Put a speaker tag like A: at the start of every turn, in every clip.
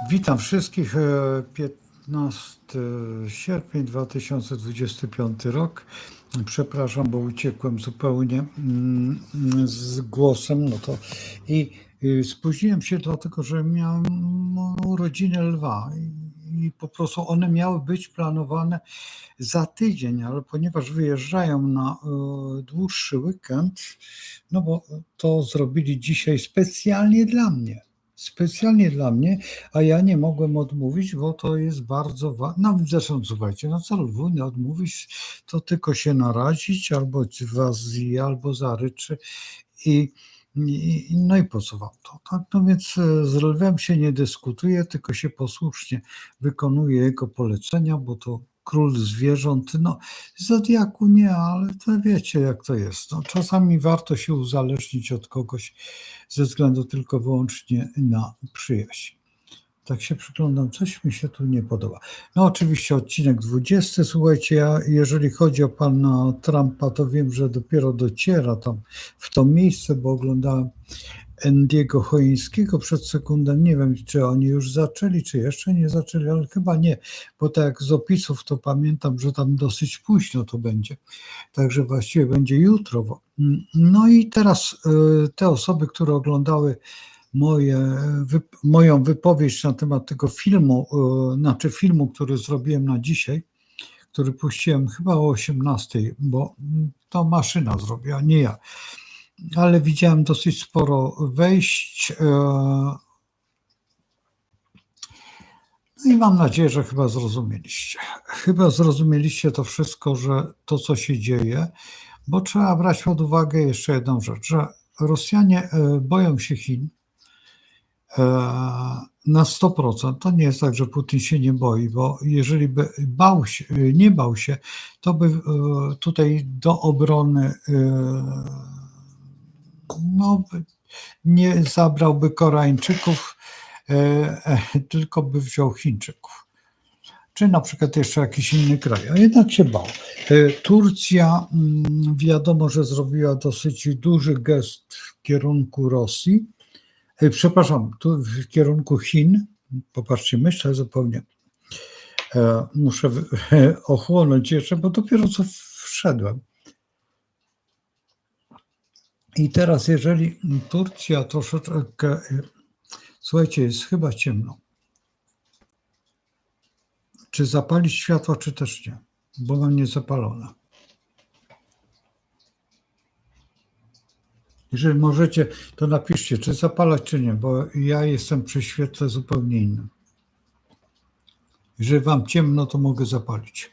A: Witam wszystkich. 15 sierpień 2025 rok. Przepraszam, bo uciekłem zupełnie z głosem. Spóźniłem się dlatego, że miałem urodziny lwa i po prostu one miały być planowane za tydzień, ale ponieważ wyjeżdżają na dłuższy weekend, no bo to zrobili dzisiaj specjalnie dla mnie. Specjalnie dla mnie, a ja nie mogłem odmówić, bo to jest bardzo ważne. No zresztą słuchajcie, no co lwu nie odmówić, to tylko się narazić, albo was zje, albo zaryczy no i po co wam to? Tak? No więc z lwem się nie dyskutuje, tylko się posłusznie wykonuje jego polecenia, bo to król zwierząt, no zodiaku nie, ale to wiecie jak to jest. No, czasami warto się uzależnić od kogoś ze względu tylko wyłącznie na przyjaźń. Tak się przyglądam, coś mi się tu nie podoba. No oczywiście odcinek 20, słuchajcie, jeżeli chodzi o pana Trumpa, to wiem, że dopiero dociera tam w to miejsce, bo oglądałem Andiego Choińskiego przed sekundą, nie wiem, czy oni już zaczęli, czy jeszcze nie zaczęli, ale chyba nie, bo tak jak z opisów to pamiętam, że tam dosyć późno to będzie, także właściwie będzie jutro. No i teraz te osoby, które oglądały moją wypowiedź na temat tego filmu, znaczy filmu, który zrobiłem na dzisiaj, który puściłem chyba o 18, bo to maszyna zrobiła, nie ja. Ale widziałem dosyć sporo wejść. No i mam nadzieję, że chyba zrozumieliście. Chyba zrozumieliście to wszystko, że to, co się dzieje, bo trzeba brać pod uwagę jeszcze jedną rzecz, że Rosjanie boją się Chin na 100%. To nie jest tak, że Putin się nie boi, bo jeżeli by nie bał się, to by tutaj do obrony no, nie zabrałby Koreańczyków, tylko by wziął Chińczyków. Czy na przykład jeszcze jakiś inny kraj, a jednak się bał. Turcja wiadomo, że zrobiła dosyć duży gest w kierunku Rosji, przepraszam, tu w kierunku Chin. Popatrzcie, myślę zupełnie. Muszę ochłonąć jeszcze, bo dopiero co wszedłem. I teraz, jeżeli Turcja troszeczkę, słuchajcie, jest chyba ciemno. Czy zapalić światło, czy też nie? Bo mam niezapalone. Jeżeli możecie, to napiszcie, czy zapalać, czy nie, bo ja jestem przy świetle zupełnie innym. Jeżeli wam ciemno, to mogę zapalić.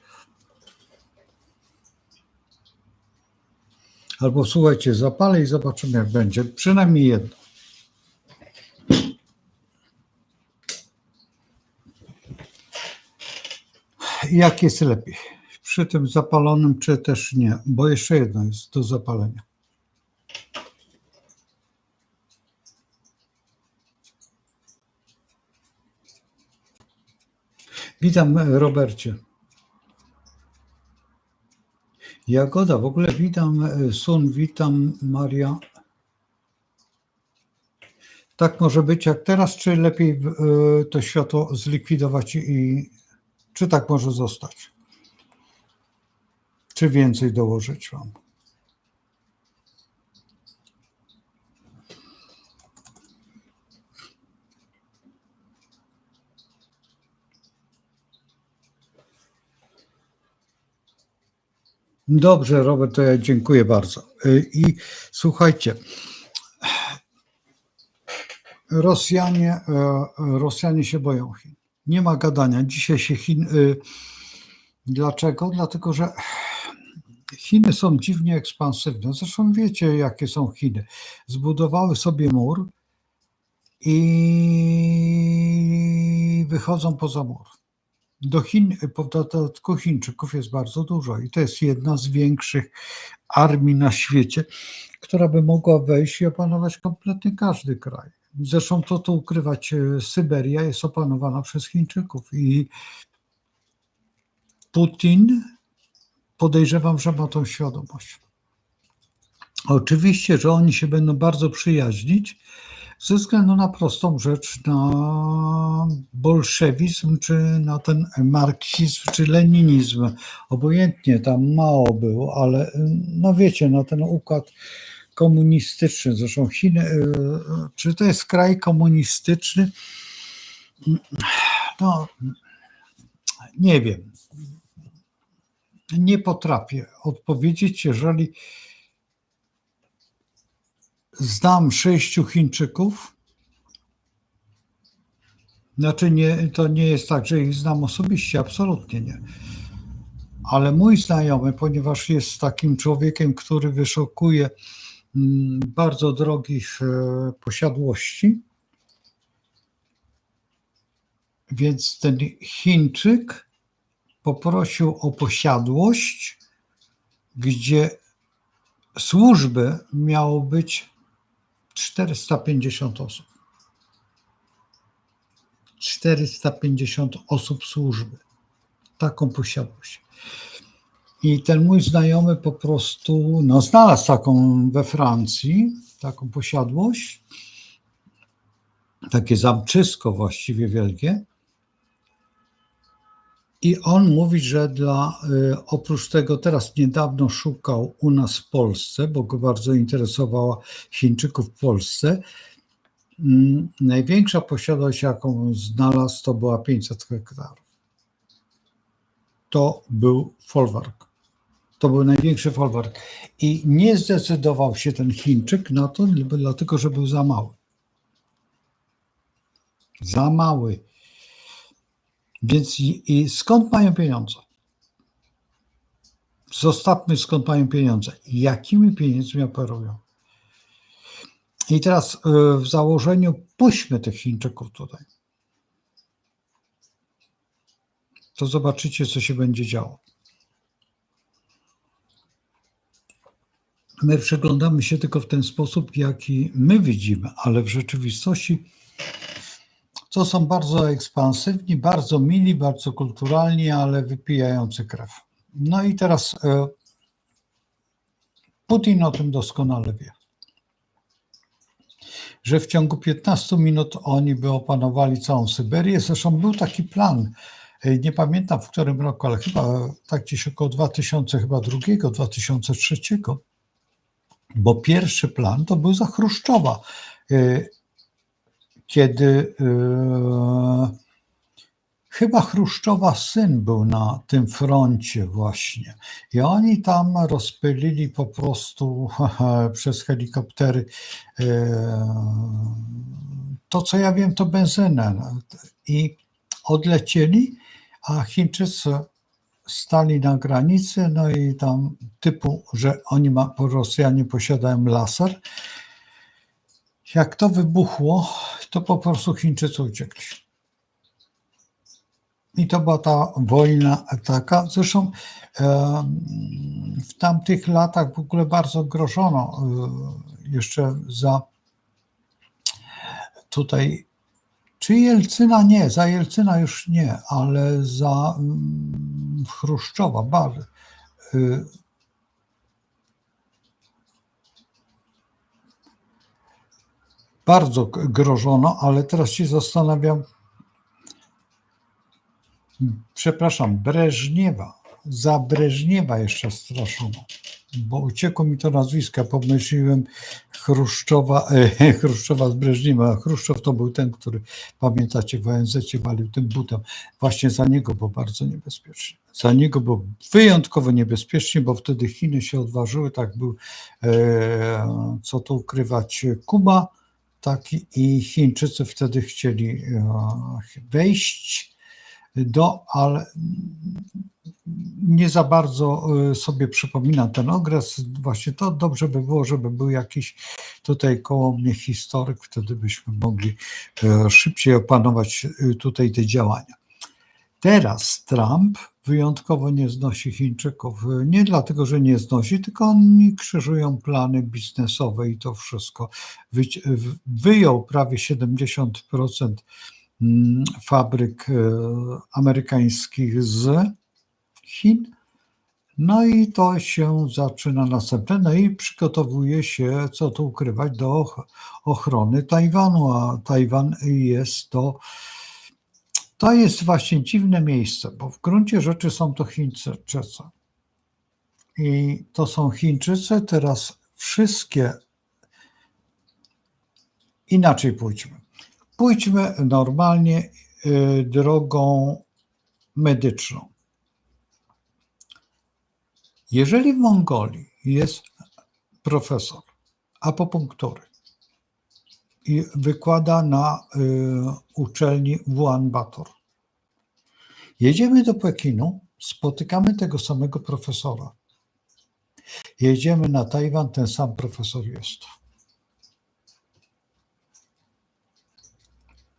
A: Albo słuchajcie, zapalę i zobaczymy, jak będzie. Przynajmniej jedno. Jak jest lepiej? Przy tym zapalonym, czy też nie? Bo jeszcze jedno jest do zapalenia. Witam, Robercie. Jagoda, w ogóle witam, Sun, witam, Maria. Tak może być jak teraz, czy lepiej to światło zlikwidować i czy tak może zostać? Czy więcej dołożyć wam? Dobrze, Robert, to ja dziękuję bardzo. I słuchajcie, Rosjanie się boją Chin. Nie ma gadania. Dzisiaj się Chin. Dlaczego? Dlatego, że Chiny są dziwnie ekspansywne. Zresztą wiecie, jakie są Chiny. Zbudowały sobie mur i wychodzą poza mur. Do Chin, po dodatku Chińczyków jest bardzo dużo i to jest jedna z większych armii na świecie, która by mogła wejść i opanować kompletnie każdy kraj. Zresztą to tu ukrywać, Syberia jest opanowana przez Chińczyków i Putin, podejrzewam, że ma tą świadomość. Oczywiście, że oni się będą bardzo przyjaźnić, Ze względu na prostą rzecz, na bolszewizm, czy na ten marksizm, czy leninizm. Obojętnie, tam mało było, ale no wiecie, na ten układ komunistyczny, zresztą Chiny, czy to jest kraj komunistyczny? No, nie wiem. Nie potrafię odpowiedzieć, jeżeli znam 6 Chińczyków. Znaczy nie, to nie jest tak, że ich znam osobiście, absolutnie nie. Ale mój znajomy, ponieważ jest takim człowiekiem, który wyszukuje bardzo drogich posiadłości, więc ten Chińczyk poprosił o posiadłość, gdzie służby miało być 450 osób. 450 osób służby. Taką posiadłość. I ten mój znajomy po prostu znalazł taką we Francji, taką posiadłość, takie zamczysko właściwie wielkie. I on mówi, że oprócz tego teraz niedawno szukał u nas w Polsce, bo go bardzo interesowała Chińczyków w Polsce. Największa posiadłość, jaką znalazł, to była 500 hektarów. To był folwark. To był największy folwark. I nie zdecydował się ten Chińczyk na to, dlatego że był za mały. Za mały. Więc i skąd mają pieniądze? Zostawmy, skąd mają pieniądze. Jakimi pieniędzmi operują? I teraz w założeniu puśćmy tych Chińczyków tutaj. To zobaczycie, co się będzie działo. My przyglądamy się tylko w ten sposób, jaki my widzimy, ale w rzeczywistości to są bardzo ekspansywni, bardzo mili, bardzo kulturalni, ale wypijający krew. No i teraz Putin o tym doskonale wie, że w ciągu 15 minut oni by opanowali całą Syberię. Zresztą był taki plan, nie pamiętam w którym roku, ale chyba tak gdzieś około 2002, 2003, bo pierwszy plan to był za Chruszczowa, kiedy chyba Chruszczowa syn był na tym froncie właśnie i oni tam rozpylili po prostu przez helikoptery to, co ja wiem, to benzynę i odlecieli, a Chińczycy stali na granicy, no i tam typu, że Rosjanie posiadają laser. Jak to wybuchło, to po prostu Chińczycy uciekli. I to była ta wojna taka. Zresztą w tamtych latach w ogóle bardzo grożono jeszcze za tutaj, czy Jelcyna nie, za Jelcyna już nie, ale za Chruszczowa bardzo grożono, ale teraz się zastanawiam, przepraszam, za Breżniewa jeszcze straszono, bo uciekło mi to nazwisko, pomyśliłem Chruszczowa z Breżniewa. Chruszczow to był ten, który, pamiętacie, w ONZ-cie walił tym butem. Właśnie za niego było bardzo niebezpiecznie. Za niego było wyjątkowo niebezpiecznie, bo wtedy Chiny się odważyły, tak był, co tu ukrywać, Kuba, taki, i Chińczycy wtedy chcieli wejść ale nie za bardzo sobie przypominam ten okres. Właśnie to dobrze by było, żeby był jakiś tutaj koło mnie historyk, wtedy byśmy mogli szybciej opanować tutaj te działania. Teraz Trump wyjątkowo nie znosi Chińczyków. Nie dlatego, że nie znosi, tylko oni krzyżują plany biznesowe i to wszystko. Wyjął prawie 70% fabryk amerykańskich z Chin. No i to się zaczyna następne, no i przygotowuje się, co tu ukrywać, do ochrony Tajwanu, a Tajwan to jest właśnie dziwne miejsce, bo w gruncie rzeczy są to Chińczycy. I to są Chińczycy, teraz wszystkie, inaczej pójdźmy. Pójdźmy normalnie drogą medyczną. Jeżeli w Mongolii jest profesor akupunktury i wykłada na uczelni w Ulaanbaatar, jedziemy do Pekinu, spotykamy tego samego profesora. Jedziemy na Tajwan, ten sam profesor jest.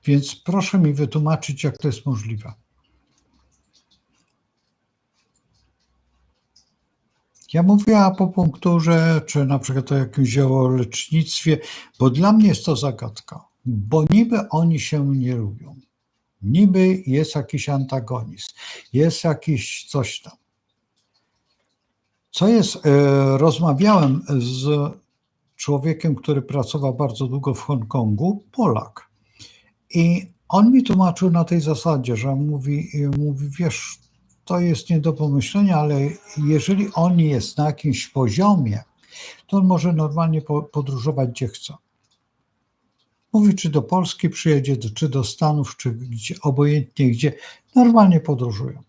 A: Więc proszę mi wytłumaczyć, jak to jest możliwe. Ja mówię o akupunkturze, czy na przykład o jakimś ziołolecznictwie, bo dla mnie jest to zagadka, bo niby oni się nie lubią. Niby jest jakiś antagonizm, jest jakiś coś tam. Co jest, rozmawiałem z człowiekiem, który pracował bardzo długo w Hongkongu, Polak. I on mi tłumaczył na tej zasadzie, że mówi, wiesz, to jest nie do pomyślenia, ale jeżeli on jest na jakimś poziomie, to on może normalnie podróżować gdzie chce. Mówi, czy do Polski przyjedzie, czy do Stanów, czy gdzie, obojętnie gdzie, normalnie podróżują.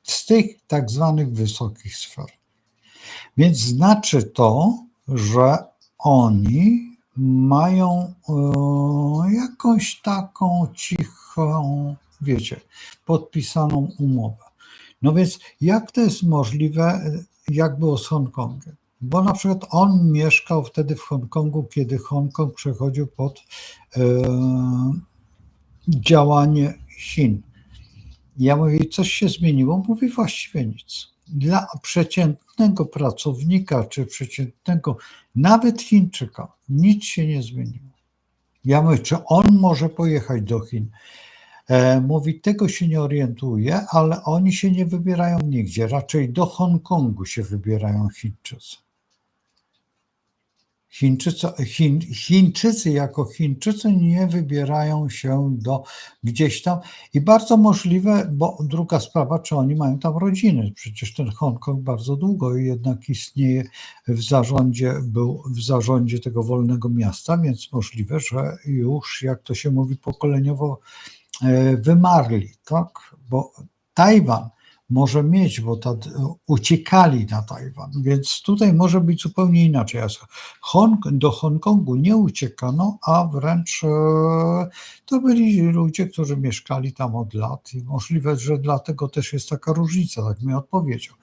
A: Z tych tak zwanych wysokich sfer. Więc znaczy to, że oni mają jakąś taką cichą, wiecie, podpisaną umowę. No więc jak to jest możliwe, jak było z Hongkongiem? Bo na przykład on mieszkał wtedy w Hongkongu, kiedy Hongkong przechodził pod działanie Chin. Ja mówię, coś się zmieniło? Mówi, właściwie nic. Dla przeciętnego pracownika, czy przeciętnego, nawet Chińczyka, nic się nie zmieniło. Ja mówię, czy on może pojechać do Chin? Mówi, tego się nie orientuje, ale oni się nie wybierają nigdzie. Raczej do Hongkongu się wybierają Chińczycy. Chińczycy jako Chińczycy nie wybierają się do gdzieś tam i bardzo możliwe, bo druga sprawa, czy oni mają tam rodziny. Przecież ten Hongkong bardzo długo jednak istnieje był w zarządzie tego wolnego miasta, więc możliwe, że już, jak to się mówi, pokoleniowo wymarli, tak? Bo Tajwan może mieć, bo uciekali na Tajwan, więc tutaj może być zupełnie inaczej. Do Hongkongu nie uciekano, a wręcz to byli ludzie, którzy mieszkali tam od lat i możliwe, że dlatego też jest taka różnica, tak mi odpowiedział.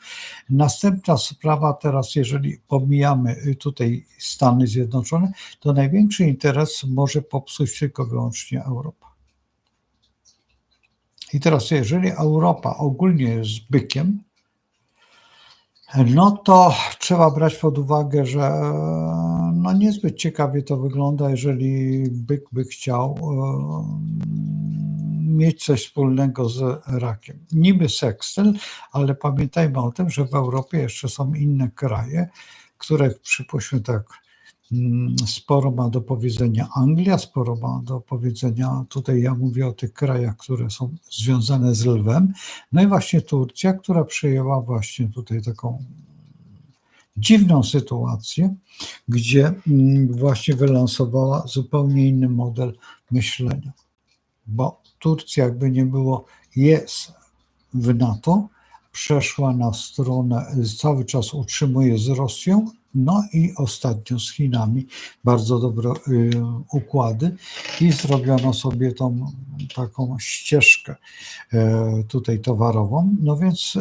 A: Następna sprawa teraz, jeżeli pomijamy tutaj Stany Zjednoczone, to największy interes może popsuć tylko wyłącznie Europa. I teraz, jeżeli Europa ogólnie jest bykiem, no to trzeba brać pod uwagę, że no niezbyt ciekawie to wygląda, jeżeli byk by chciał mieć coś wspólnego z rakiem. Niby sekstyl, ale pamiętajmy o tym, że w Europie jeszcze są inne kraje, których przypuśćmy tak, sporo ma do powiedzenia Anglia, sporo ma do powiedzenia, tutaj ja mówię o tych krajach, które są związane z lwem, no i właśnie Turcja, która przyjęła właśnie tutaj taką dziwną sytuację, gdzie właśnie wylansowała zupełnie inny model myślenia, bo Turcja, jakby nie było, jest w NATO, przeszła na stronę, cały czas utrzymuje z Rosją, no i ostatnio z Chinami bardzo dobre układy i zrobiono sobie tą taką ścieżkę tutaj towarową, no więc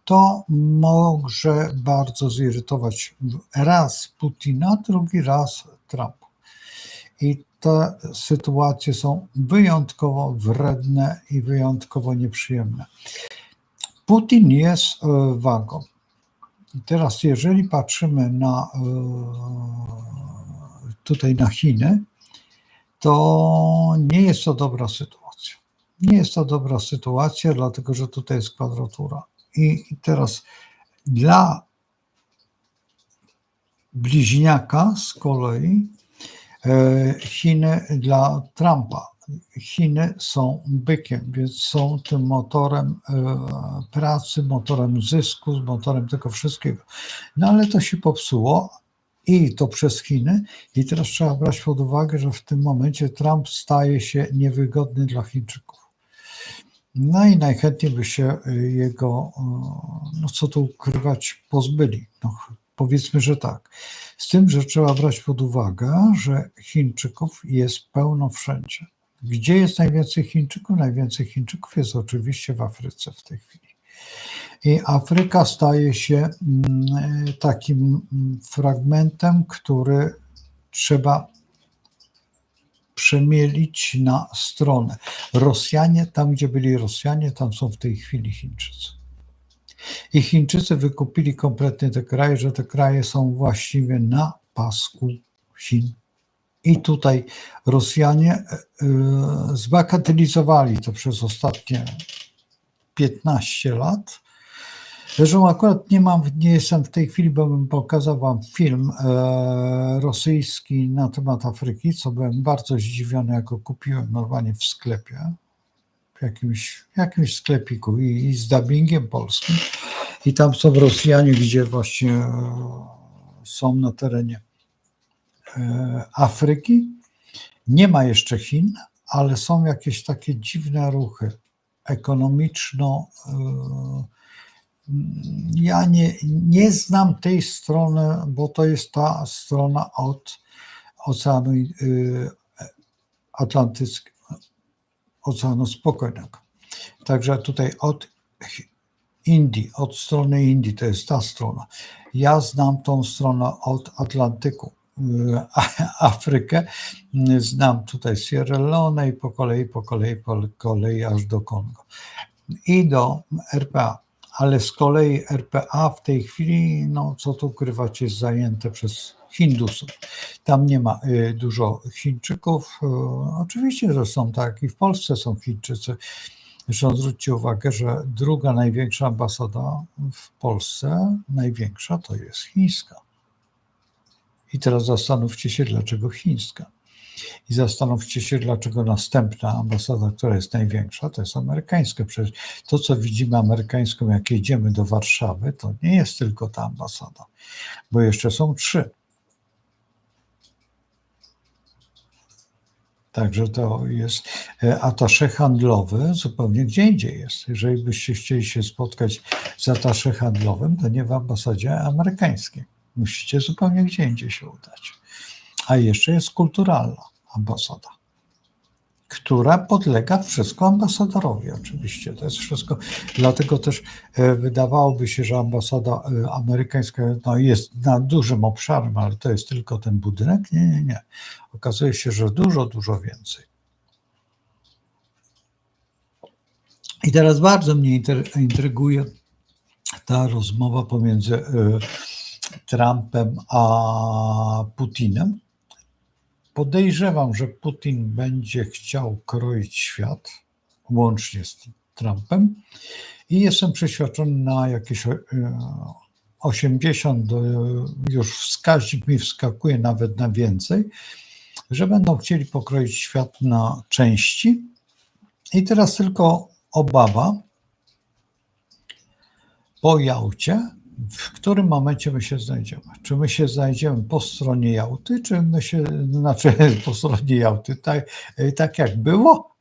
A: to może bardzo zirytować raz Putina, drugi raz Trumpa. I te sytuacje są wyjątkowo wredne i wyjątkowo nieprzyjemne. Putin jest wagą. I teraz, jeżeli patrzymy tutaj na Chiny, to nie jest to dobra sytuacja. Nie jest to dobra sytuacja, dlatego że tutaj jest kwadratura. I teraz dla bliźniaka z kolei Chiny dla Trumpa. Chiny są bykiem, więc są tym motorem pracy, motorem zysku, motorem tego wszystkiego. No ale to się popsuło i to przez Chiny i teraz trzeba brać pod uwagę, że w tym momencie Trump staje się niewygodny dla Chińczyków. No i najchętniej by się jego, no co tu ukrywać, pozbyli. No, powiedzmy, że tak. Z tym, że trzeba brać pod uwagę, że Chińczyków jest pełno wszędzie. Gdzie jest najwięcej Chińczyków? Najwięcej Chińczyków jest oczywiście w Afryce w tej chwili. I Afryka staje się takim fragmentem, który trzeba przemielić na stronę. Rosjanie, tam gdzie byli Rosjanie, tam są w tej chwili Chińczycy. I Chińczycy wykupili kompletnie te kraje, że te kraje są właściwie na pasku Chin. I tutaj Rosjanie zbagatelizowali to przez ostatnie 15 lat. Zresztą akurat nie jestem w tej chwili, bo bym pokazał wam film rosyjski na temat Afryki, co byłem bardzo zdziwiony, jak go kupiłem normalnie w sklepie, w jakimś sklepiku i z dubbingiem polskim. I tam są Rosjanie, gdzie właśnie są na terenie Afryki. Nie ma jeszcze Chin, ale są jakieś takie dziwne ruchy ekonomiczno. Ja nie znam tej strony, bo to jest ta strona od Oceanu Atlantyckiego, Oceanu Spokojnego. Także tutaj od Indii, od strony Indii, to jest ta strona. Ja znam tą stronę od Atlantyku, Afrykę, znam tutaj Sierra Leone i po kolei aż do Kongo i do RPA. Ale z kolei RPA w tej chwili, no co tu ukrywać, jest zajęte przez Hindusów. Tam nie ma dużo Chińczyków. Oczywiście, że są tak, i w Polsce są Chińczycy. Zresztą zwróćcie uwagę, że druga największa ambasada w Polsce, największa, to jest chińska. I teraz zastanówcie się, dlaczego chińska. I zastanówcie się, dlaczego następna ambasada, która jest największa, to jest amerykańska. Przecież to, co widzimy amerykańską, jak jedziemy do Warszawy, to nie jest tylko ta ambasada, bo jeszcze są 3. Także to jest atasze handlowy, zupełnie gdzie indziej jest. Jeżeli byście chcieli się spotkać z atasze handlowym, to nie w ambasadzie amerykańskiej. Musicie zupełnie gdzie indziej się udać. A jeszcze jest kulturalna ambasada, która podlega wszystko ambasadorowi oczywiście. To jest wszystko, dlatego też wydawałoby się, że ambasada amerykańska jest na dużym obszarem, ale to jest tylko ten budynek. Nie. Okazuje się, że dużo więcej. I teraz bardzo mnie intryguje ta rozmowa pomiędzy Trumpem a Putinem. Podejrzewam, że Putin będzie chciał kroić świat, łącznie z Trumpem, i jestem przeświadczony na jakieś 80, już wskaźnik mi wskakuje nawet na więcej, że będą chcieli pokroić świat na części. I teraz tylko obawa po Jałcie, w którym momencie my się znajdziemy. Czy my się znajdziemy po stronie Jałty, czy my się, po stronie Jałty, tak jak było,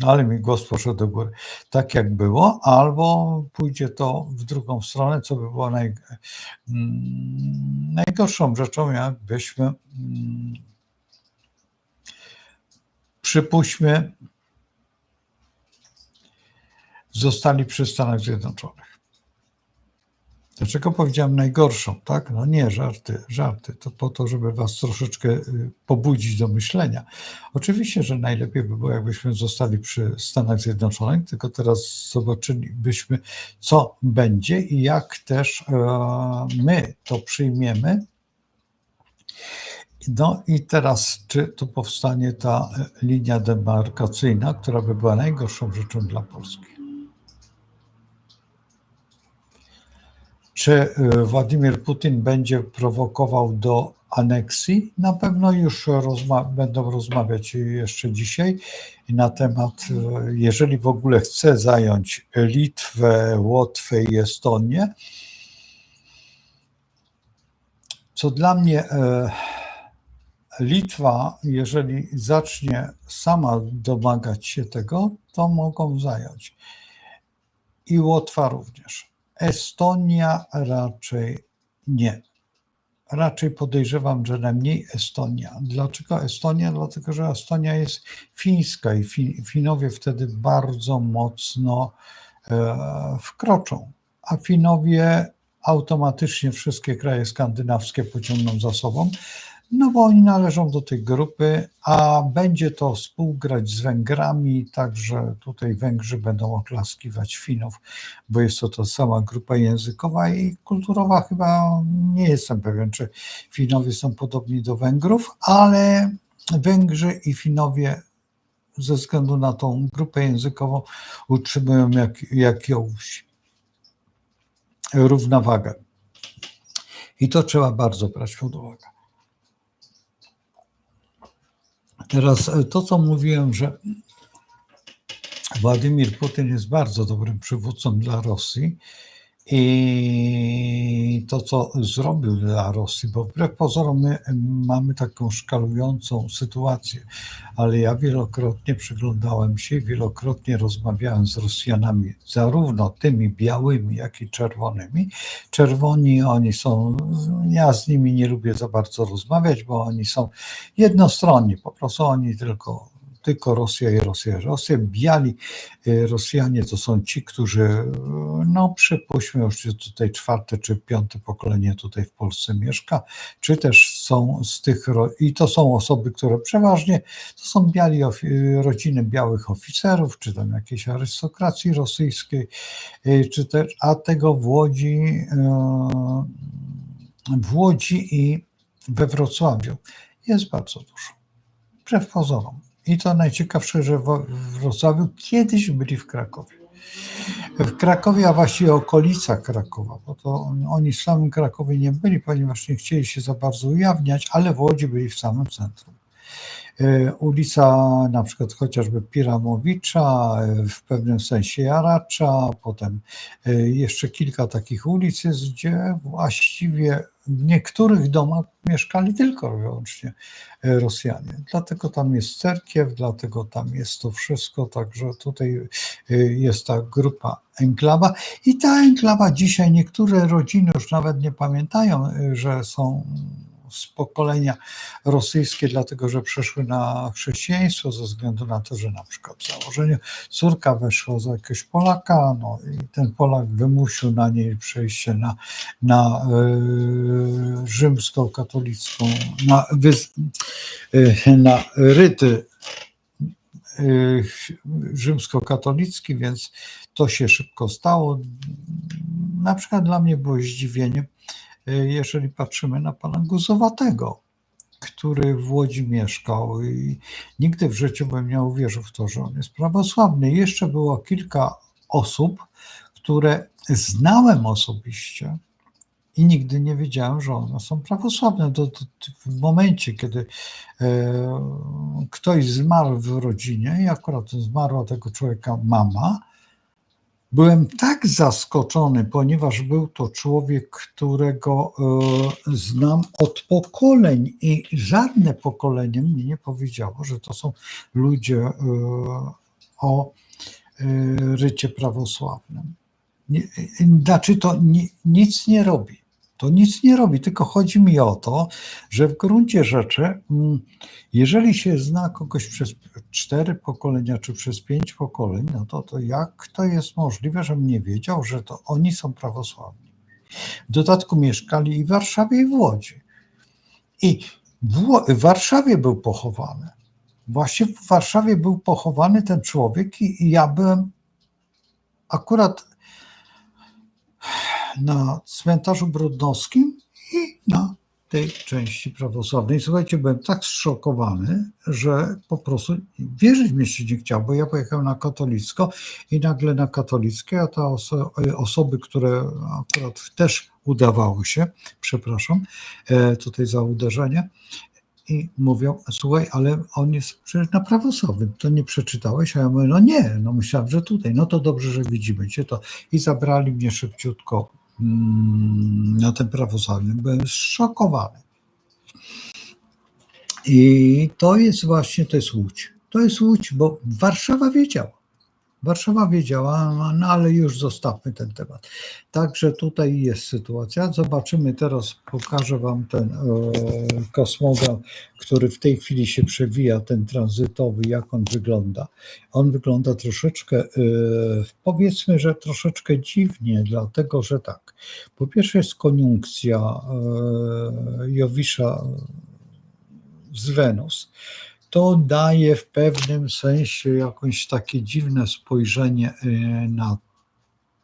A: ale mi głos poszedł do góry, tak jak było, albo pójdzie to w drugą stronę, co by było najgorszą rzeczą, jakbyśmy, przypuśćmy, zostali przy Stanach Zjednoczonych. Dlaczego powiedziałem najgorszą, tak? No nie, żarty. To po to, żeby was troszeczkę pobudzić do myślenia. Oczywiście, że najlepiej by było, jakbyśmy zostali przy Stanach Zjednoczonych, tylko teraz zobaczylibyśmy, co będzie i jak też my to przyjmiemy. No i teraz, czy tu powstanie ta linia demarkacyjna, która by była najgorszą rzeczą dla Polski? Czy Władimir Putin będzie prowokował do aneksji? Na pewno już będą rozmawiać jeszcze dzisiaj na temat, jeżeli w ogóle chce zająć Litwę, Łotwę i Estonię, co dla mnie Litwa, jeżeli zacznie sama domagać się tego, to mogą zająć. I Łotwa również. Estonia raczej nie. Raczej podejrzewam, że najmniej Estonia. Dlaczego Estonia? Dlatego, że Estonia jest fińska i Finowie wtedy bardzo mocno wkroczą, a Finowie automatycznie wszystkie kraje skandynawskie pociągną za sobą, no bo oni należą do tej grupy, a będzie to współgrać z Węgrami, także tutaj Węgrzy będą oklaskiwać Finów, bo jest to ta sama grupa językowa i kulturowa. Chyba nie jestem pewien, czy Finowie są podobni do Węgrów, ale Węgrzy i Finowie ze względu na tą grupę językową utrzymują jakąś równowagę. I to trzeba bardzo brać pod uwagę. Teraz to, co mówiłem, że Władimir Putin jest bardzo dobrym przywódcą dla Rosji i to, co zrobił dla Rosji, bo wbrew pozorom my mamy taką szkalującą sytuację, ale ja wielokrotnie przyglądałem się, wielokrotnie rozmawiałem z Rosjanami, zarówno tymi białymi, jak i czerwonymi. Czerwoni, oni są, ja z nimi nie lubię za bardzo rozmawiać, bo oni są jednostronni, po prostu oni tylko Rosja i Rosja. Biali Rosjanie to są ci, którzy, no przypuśćmy już tutaj 4. czy 5. pokolenie tutaj w Polsce mieszka, czy też są z tych, i to są osoby, które przeważnie to są rodziny białych oficerów, czy tam jakiejś arystokracji rosyjskiej, czy też, a tego w Łodzi i we Wrocławiu jest bardzo dużo, wbrew pozorom. I to najciekawsze, że w Wrocławiu kiedyś byli w Krakowie. W Krakowie, a właściwie okolicach Krakowa, bo to oni w samym Krakowie nie byli, ponieważ nie chcieli się za bardzo ujawniać, ale w Łodzi byli w samym centrum. Ulica na przykład chociażby Piramowicza, w pewnym sensie Jaracza, potem jeszcze kilka takich ulic jest, gdzie właściwie w niektórych domach mieszkali tylko i wyłącznie Rosjanie. Dlatego tam jest cerkiew, dlatego tam jest to wszystko, także tutaj jest ta grupa enklawa i ta enklawa dzisiaj niektóre rodziny już nawet nie pamiętają, że są z pokolenia rosyjskie, dlatego że przeszły na chrześcijaństwo ze względu na to, że na przykład w założeniu córka weszła za jakiegoś Polaka, no i ten Polak wymusił na niej przejście na rzymskokatolicką, na ryty rzymskokatolicki, więc to się szybko stało. Na przykład dla mnie było zdziwienie, jeżeli patrzymy na pana Guzowatego, który w Łodzi mieszkał i nigdy w życiu bym nie uwierzył w to, że on jest prawosławny. Jeszcze było kilka osób, które znałem osobiście i nigdy nie wiedziałem, że one są prawosławne. W momencie, kiedy ktoś zmarł w rodzinie i akurat zmarła tego człowieka mama, byłem tak zaskoczony, ponieważ był to człowiek, którego znam od pokoleń i żadne pokolenie mnie nie powiedziało, że to są ludzie o rycie prawosławnym. Znaczy to nic nie robi. To nic nie robi, tylko chodzi mi o to, że w gruncie rzeczy, jeżeli się zna kogoś przez 4 pokolenia, czy przez 5 pokoleń, no to jak to jest możliwe, żebym nie wiedział, że to oni są prawosławni. W dodatku mieszkali i w Warszawie, i w Łodzi. I w Warszawie był pochowany. Właśnie w Warszawie był pochowany ten człowiek i ja byłem akurat na cmentarzu Brodnowskim i na tej części prawosławnej. Słuchajcie, byłem tak zszokowany, że po prostu wierzyć mi się nie chciał, bo ja pojechałem na katolicko i nagle na katolickie, a te osoby, które akurat też udawały się, przepraszam, tutaj za uderzenie, i mówią, słuchaj, ale on jest przecież na prawosławnym, to nie przeczytałeś? A ja mówię, no nie, no myślałem, że tutaj, no to dobrze, że widzimy cię to. I zabrali mnie szybciutko na ten prawosławny. Byłem zszokowany. I to jest właśnie, to jest Łódź. To jest Łódź, bo Warszawa wiedziała. Warszawa wiedziała, no ale już zostawmy ten temat. Także tutaj jest sytuacja. Zobaczymy teraz, pokażę Wam ten kosmogram, który w tej chwili się przewija, ten tranzytowy, jak on wygląda. On wygląda troszeczkę, powiedzmy, że troszeczkę dziwnie, dlatego że tak. Po pierwsze jest koniunkcja Jowisza z Wenus. To daje w pewnym sensie jakieś takie dziwne spojrzenie na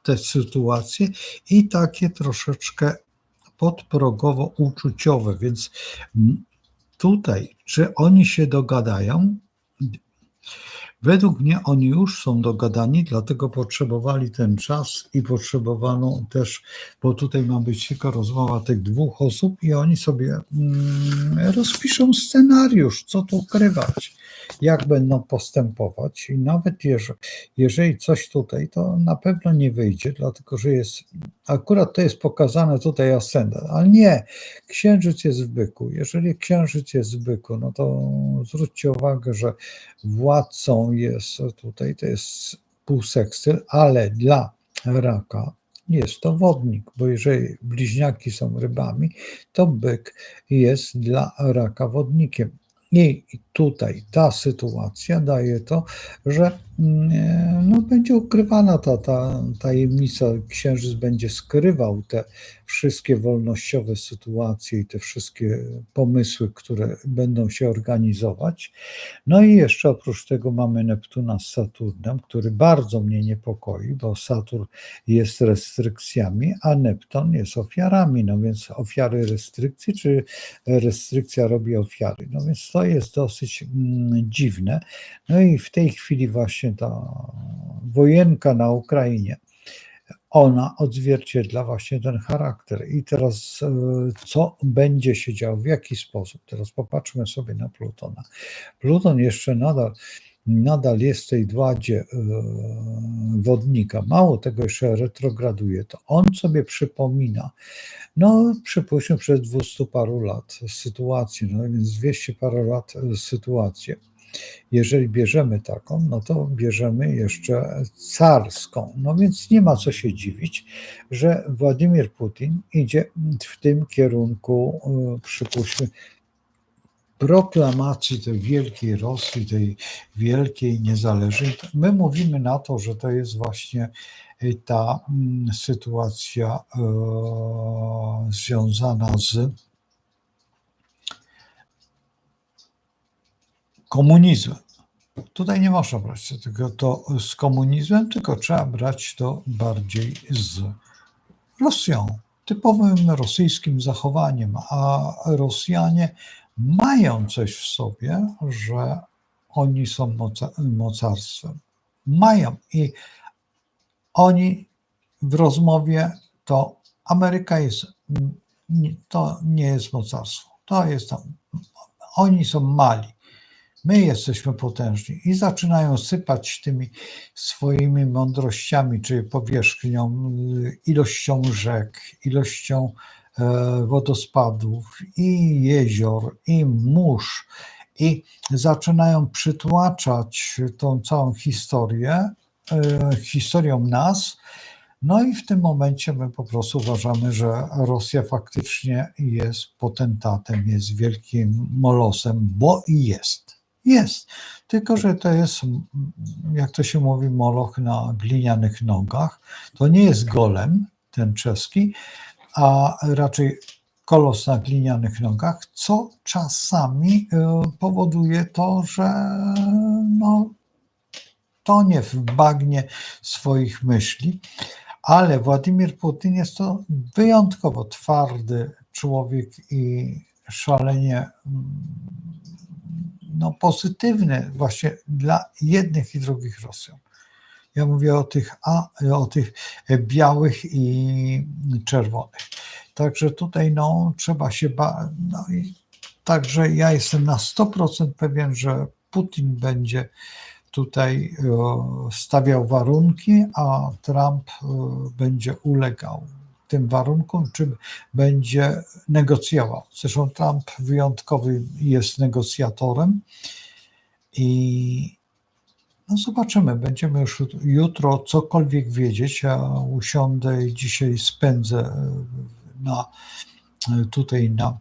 A: tę sytuację i takie troszeczkę podprogowo uczuciowe, więc tutaj, czy oni się dogadają? Według mnie oni już są dogadani, dlatego potrzebowali ten czas i potrzebowano też, bo tutaj ma być tylko rozmowa tych dwóch osób i oni sobie rozpiszą scenariusz, co tu ukrywać, jak będą postępować i nawet jeżeli coś tutaj, to na pewno nie wyjdzie, dlatego że jest, akurat to jest pokazane tutaj ascendent, ale nie, księżyc jest w byku. Jeżeli księżyc jest w byku, no to zwróćcie uwagę, że władcą jest tutaj, to jest półsekstyl, ale dla raka jest to wodnik, bo jeżeli bliźniaki są rybami, to byk jest dla raka wodnikiem. I tutaj ta sytuacja daje to, że no, będzie ukrywana ta tajemnica, księżyc będzie skrywał te wszystkie wolnościowe sytuacje i te wszystkie pomysły, które będą się organizować. No i jeszcze oprócz tego mamy Neptuna z Saturnem, który bardzo mnie niepokoi, bo Saturn jest restrykcjami, a Neptun jest ofiarami, no więc ofiary restrykcji, czy restrykcja robi ofiary. No więc to jest dosyć dziwne. No i w tej chwili właśnie ta wojenka na Ukrainie, ona odzwierciedla właśnie ten charakter. I teraz co będzie się działo, w jaki sposób? Teraz popatrzmy sobie na Plutona. Pluton jeszcze nadal jest w tej dładzie wodnika. Mało tego, jeszcze retrograduje. To on sobie przypomina, no przypuśćmy przez 200 paru lat sytuacji, no więc 200 parę lat sytuację. Jeżeli bierzemy taką, no to bierzemy jeszcze carską. No więc nie ma co się dziwić, że Władimir Putin idzie w tym kierunku, przypuśćmy, proklamacji tej wielkiej Rosji, tej wielkiej niezależnej. My mówimy na to, że to jest właśnie ta sytuacja związana z komunizmem. Tutaj nie można brać tego to z komunizmem, tylko trzeba brać to bardziej z Rosją, typowym rosyjskim zachowaniem, a Rosjanie mają coś w sobie, że oni są mocarstwem. Mają i oni w rozmowie to Ameryka jest, to nie jest mocarstwo, to jest tam, oni są mali. My jesteśmy potężni i zaczynają sypać tymi swoimi mądrościami, czyli powierzchnią, ilością rzek, ilością wodospadów i jezior, i mórz, i zaczynają przytłaczać tą całą historię, historią nas. No i w tym momencie my po prostu uważamy, że Rosja faktycznie jest potentatem, jest wielkim molosem, bo i jest. Jest, tylko że to jest, jak to się mówi, moloch na glinianych nogach. To nie jest golem, ten czeski, a raczej kolos na glinianych nogach, co czasami powoduje to, że no, tonie w bagnie swoich myśli. Ale Władimir Putin jest to wyjątkowo twardy człowiek i szalenie pozytywny właśnie dla jednych i drugich Rosjan. Ja mówię o tych białych i czerwonych. Także tutaj trzeba się także ja jestem na 100% pewien, że Putin będzie tutaj stawiał warunki, a Trump będzie ulegał tym warunkom, czy będzie negocjował. Zresztą Trump wyjątkowy jest negocjatorem i zobaczymy, będziemy już jutro cokolwiek wiedzieć. Ja usiądę i dzisiaj spędzę tutaj na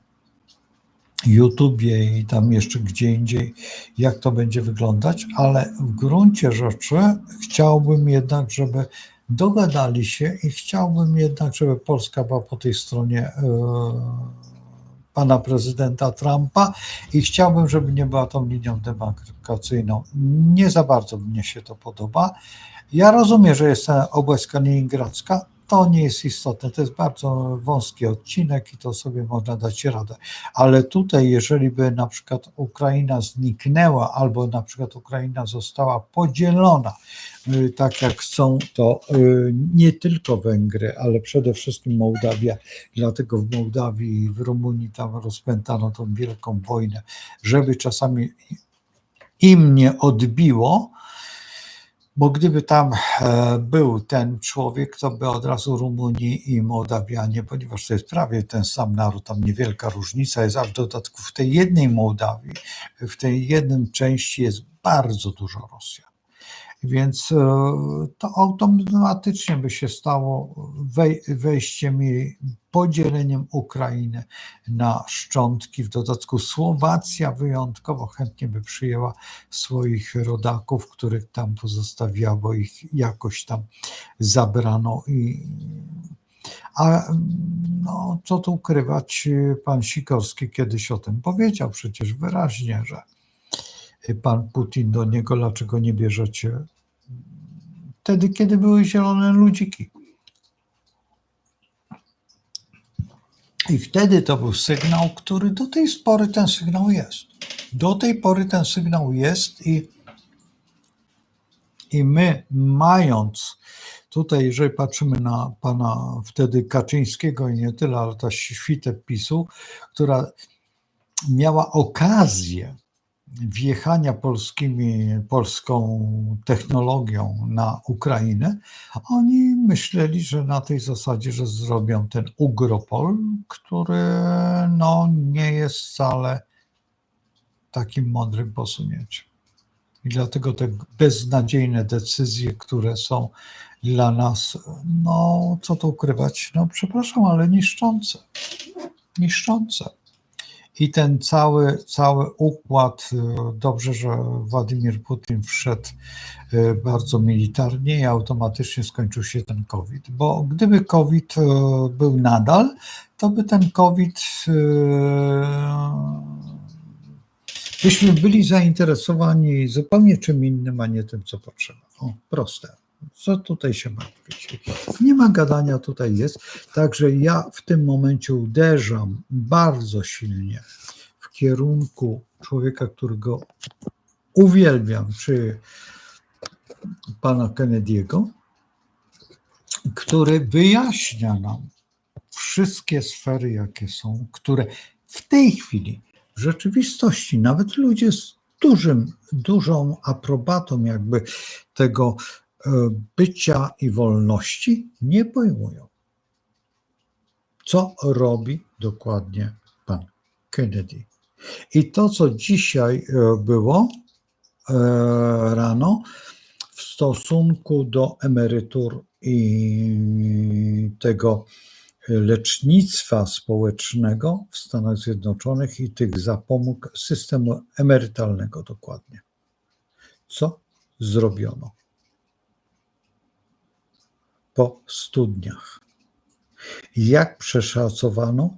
A: YouTubie i tam jeszcze gdzie indziej, jak to będzie wyglądać, ale w gruncie rzeczy chciałbym jednak, żeby dogadali się i chciałbym jednak, żeby Polska była po tej stronie pana prezydenta Trumpa i chciałbym, żeby nie była tą linią demarkacyjną. Nie za bardzo mnie się to podoba. Ja rozumiem, że jest ta oblast kaliningradzka, to nie jest istotne, to jest bardzo wąski odcinek i to sobie można dać radę. Ale tutaj, jeżeli by na przykład Ukraina zniknęła albo na przykład Ukraina została podzielona, tak jak chcą to nie tylko Węgry, ale przede wszystkim Mołdawia, dlatego w Mołdawii i w Rumunii tam rozpętano tą wielką wojnę, żeby czasami im nie odbiło, bo gdyby tam był ten człowiek, to by od razu Rumuni i Mołdawianie, ponieważ to jest prawie ten sam naród, tam niewielka różnica jest, a w dodatku w tej jednej Mołdawii, w tej jednej części jest bardzo dużo Rosjan. Więc to automatycznie by się stało wejściem i podzieleniem Ukrainy na szczątki. W dodatku Słowacja wyjątkowo chętnie by przyjęła swoich rodaków, których tam pozostawiła, bo ich jakoś tam zabrano. A co tu ukrywać, pan Sikorski kiedyś o tym powiedział przecież wyraźnie, że pan Putin do niego, dlaczego nie bierzecie wtedy, kiedy były zielone ludziki. I wtedy to był sygnał, który do tej pory ten sygnał jest. Do tej pory ten sygnał jest i my mając tutaj, jeżeli patrzymy na pana wtedy Kaczyńskiego i nie tyle, ale ta świtę PiS-u, która miała okazję wjechania polską technologią na Ukrainę, oni myśleli, że na tej zasadzie, że zrobią ten Ugropol, który nie jest wcale takim mądrym posunięciem. I dlatego te beznadziejne decyzje, które są dla nas, co tu ukrywać, przepraszam, ale niszczące. I ten cały układ, dobrze, że Władimir Putin wszedł bardzo militarnie i automatycznie skończył się ten COVID, bo gdyby COVID był nadal, to by ten COVID byśmy byli zainteresowani zupełnie czym innym, a nie tym, co potrzeba. Proste. Co tutaj się martwić? Nie ma gadania, tutaj jest. Także ja w tym momencie uderzam bardzo silnie w kierunku człowieka, którego uwielbiam, czy pana Kennedy'ego, który wyjaśnia nam wszystkie sfery, jakie są, które w tej chwili w rzeczywistości nawet ludzie z dużą aprobatą jakby tego bycia i wolności nie pojmują, co robi dokładnie pan Kennedy. I to, co dzisiaj było rano w stosunku do emerytur i tego lecznictwa społecznego w Stanach Zjednoczonych i tych zapomóg systemu emerytalnego dokładnie. Co zrobiono po studniach? Jak przeszacowano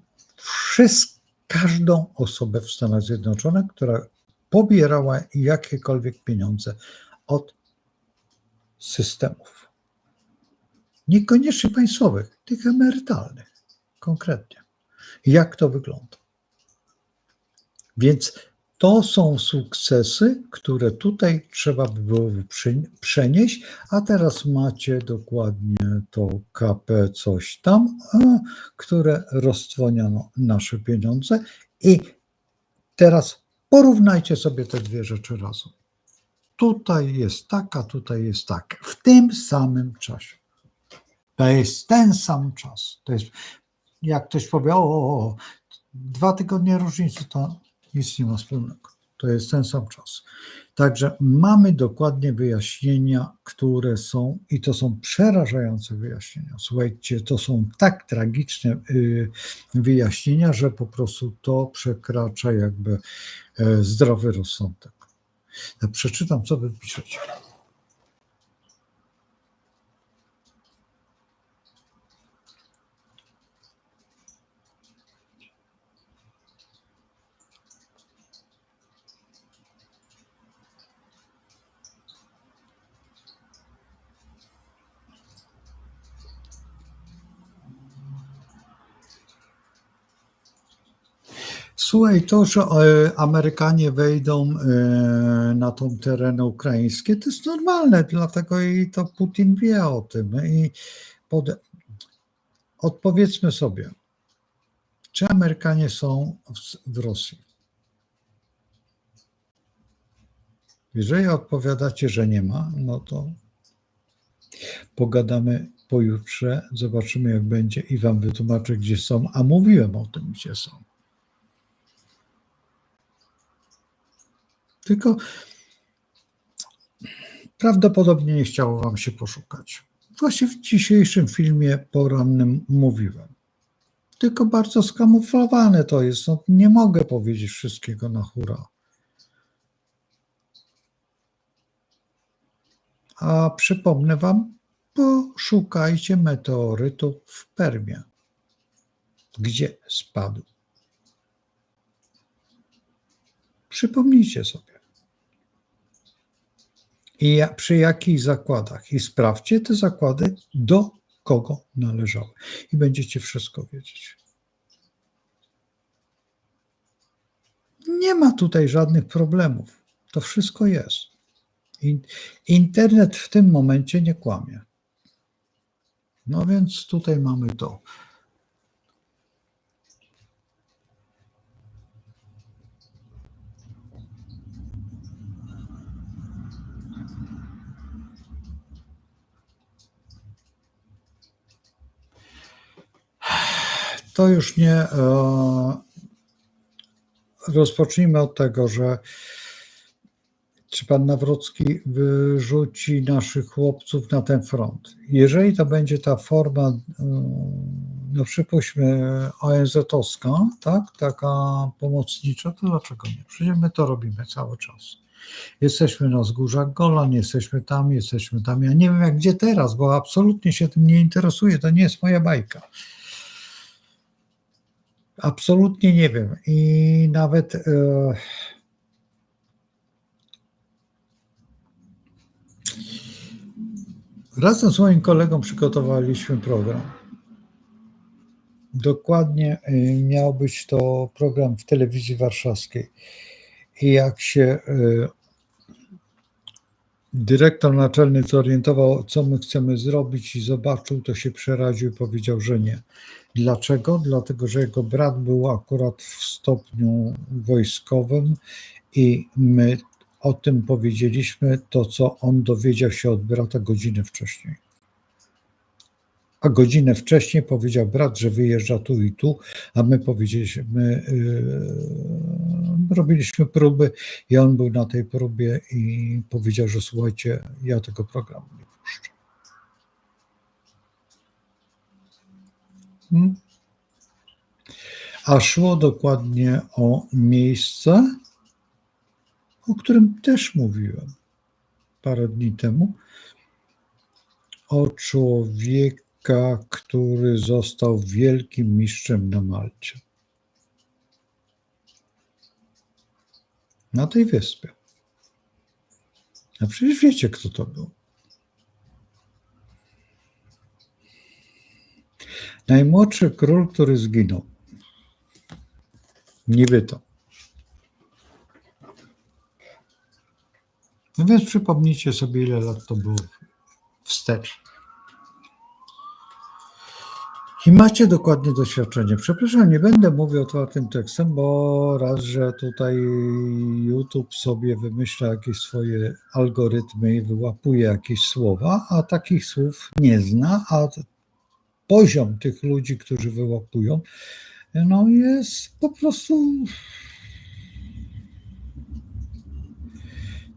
A: każdą osobę w Stanach Zjednoczonych, która pobierała jakiekolwiek pieniądze od systemów. Niekoniecznie państwowych, tych emerytalnych konkretnie. Jak to wygląda? Więc to są sukcesy, które tutaj trzeba by było przenieść, a teraz macie dokładnie to KP coś tam, które roztrwoniano nasze pieniądze i teraz porównajcie sobie te dwie rzeczy razem. Tutaj jest tak, a tutaj jest tak. W tym samym czasie. To jest ten sam czas. To jest, jak ktoś powie, 2 tygodnie różnicy, to nic nie ma wspólnego. To jest ten sam czas. Także mamy dokładnie wyjaśnienia, które są, i to są przerażające wyjaśnienia. Słuchajcie, to są tak tragiczne wyjaśnienia, że po prostu to przekracza jakby zdrowy rozsądek. Ja przeczytam, co wy piszecie. Słuchaj, to, że Amerykanie wejdą na tą tereny ukraińskie, to jest normalne, dlatego i to Putin wie o tym. I odpowiedzmy sobie, czy Amerykanie są w Rosji? Jeżeli odpowiadacie, że nie ma, no to pogadamy pojutrze, zobaczymy jak będzie i wam wytłumaczę, gdzie są, a mówiłem o tym, gdzie są. Tylko prawdopodobnie nie chciało wam się poszukać. Właśnie w dzisiejszym filmie porannym mówiłem. Tylko bardzo skamuflowane to jest. No, nie mogę powiedzieć wszystkiego na hura. A przypomnę wam, poszukajcie meteorytu w Permie. Gdzie spadł? Przypomnijcie sobie. I przy jakich zakładach. I sprawdźcie te zakłady, do kogo należały. I będziecie wszystko wiedzieć. Nie ma tutaj żadnych problemów. To wszystko jest. Internet w tym momencie nie kłamie. No więc tutaj mamy to. To już nie. Rozpocznijmy od tego, że czy pan Nawrocki wyrzuci naszych chłopców na ten front. Jeżeli to będzie ta forma, no przypuśćmy ONZ-owska, tak, taka pomocnicza, to dlaczego nie? Przecież my to robimy cały czas. Jesteśmy na wzgórzach Golan, jesteśmy tam. Ja nie wiem jak gdzie teraz, bo absolutnie się tym nie interesuję, to nie jest moja bajka. Absolutnie nie wiem i nawet razem z moim kolegą przygotowaliśmy program. Dokładnie miał być to program w telewizji warszawskiej. I jak się dyrektor naczelny zorientował, co my chcemy zrobić i zobaczył, to się przeraził i powiedział, że nie. Dlaczego? Dlatego, że jego brat był akurat w stopniu wojskowym i my o tym powiedzieliśmy to, co on dowiedział się od brata godzinę wcześniej. A godzinę wcześniej powiedział brat, że wyjeżdża tu i tu, a my powiedzieliśmy, robiliśmy próby i on był na tej próbie i powiedział, że słuchajcie, ja tego programu nie puszczę. A szło dokładnie o miejsce, o którym też mówiłem parę dni temu, o człowieka, który został wielkim mistrzem na Malcie. Na tej wyspie. A przecież wiecie, kto to był. Najmłodszy król, który zginął. Niby to. No więc przypomnijcie sobie, ile lat to było wstecz. I macie dokładnie doświadczenie. Przepraszam, nie będę mówił otwartym tekstem, bo raz, że tutaj YouTube sobie wymyśla jakieś swoje algorytmy i wyłapuje jakieś słowa, a takich słów nie zna, a poziom tych ludzi, którzy wyłapują, no jest po prostu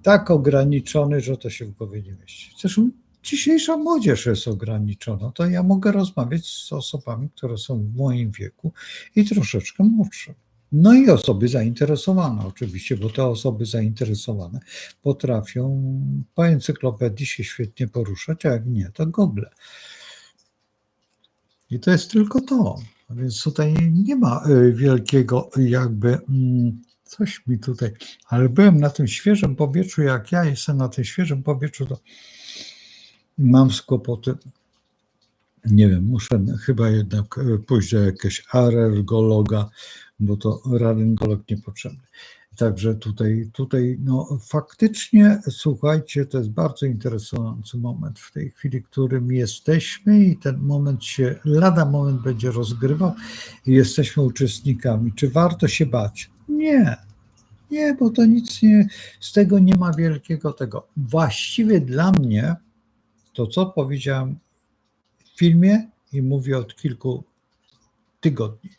A: tak ograniczony, że to się w głowie nie mieści. Zresztą dzisiejsza młodzież jest ograniczona. To ja mogę rozmawiać z osobami, które są w moim wieku i troszeczkę młodsze. No i osoby zainteresowane oczywiście, bo te osoby zainteresowane potrafią po encyklopedii się świetnie poruszać, a jak nie, to Google. I to jest tylko to. Więc tutaj nie ma wielkiego jakby coś mi tutaj, ale byłem na tym świeżym powietrzu, jak ja jestem na tym świeżym powietrzu, to mam kłopoty. Nie wiem, muszę chyba jednak pójść do jakiegoś alergologa, bo to laryngolog niepotrzebny. Także tutaj no faktycznie, słuchajcie, to jest bardzo interesujący moment w tej chwili, w którym jesteśmy i ten moment się, lada moment będzie rozgrywał i jesteśmy uczestnikami. Czy warto się bać? Nie, bo to nic nie, z tego nie ma wielkiego tego. Właściwie dla mnie to, co powiedziałem w filmie i mówię od kilku tygodni,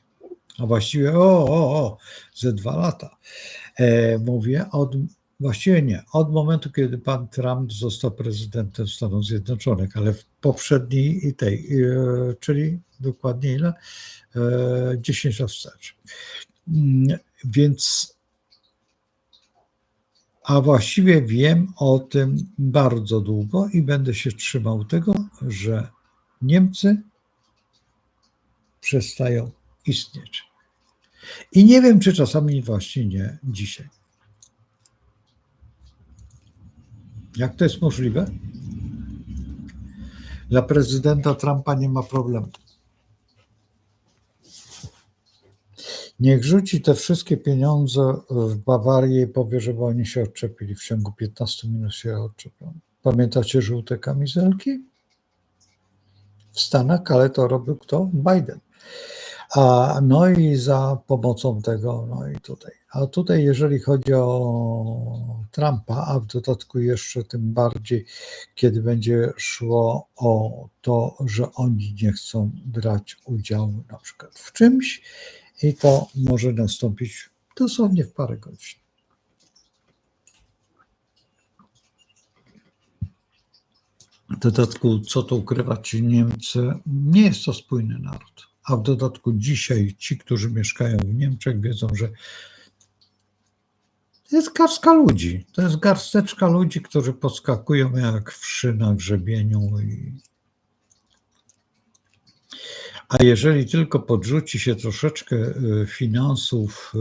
A: a właściwie ze 2 lata, mówię właściwie nie, od momentu, kiedy pan Trump został prezydentem Stanów Zjednoczonych, ale w poprzedniej tej, czyli dokładnie ile? 10 lat wstecz. Więc a właściwie wiem o tym bardzo długo i będę się trzymał tego, że Niemcy przestają istnieć. I nie wiem, czy czasami właśnie nie dzisiaj. Jak to jest możliwe? Dla prezydenta Trumpa nie ma problemu. Niech rzuci te wszystkie pieniądze w Bawarię i powie, żeby oni się odczepili. W ciągu 15 minut się odczepią. Pamiętacie żółte kamizelki? W Stanach, ale to robił kto? Biden. No i za pomocą tego, no i tutaj. A tutaj, jeżeli chodzi o Trumpa, a w dodatku jeszcze tym bardziej, kiedy będzie szło o to, że oni nie chcą brać udziału na przykład w czymś i to może nastąpić dosłownie w parę godzin. W dodatku, co tu ukrywać, Niemcy, nie jest to spójny naród. A w dodatku dzisiaj ci, którzy mieszkają w Niemczech, wiedzą, że jest garstka ludzi. To jest garsteczka ludzi, którzy podskakują jak wszy na grzebieniu. A jeżeli tylko podrzuci się troszeczkę finansów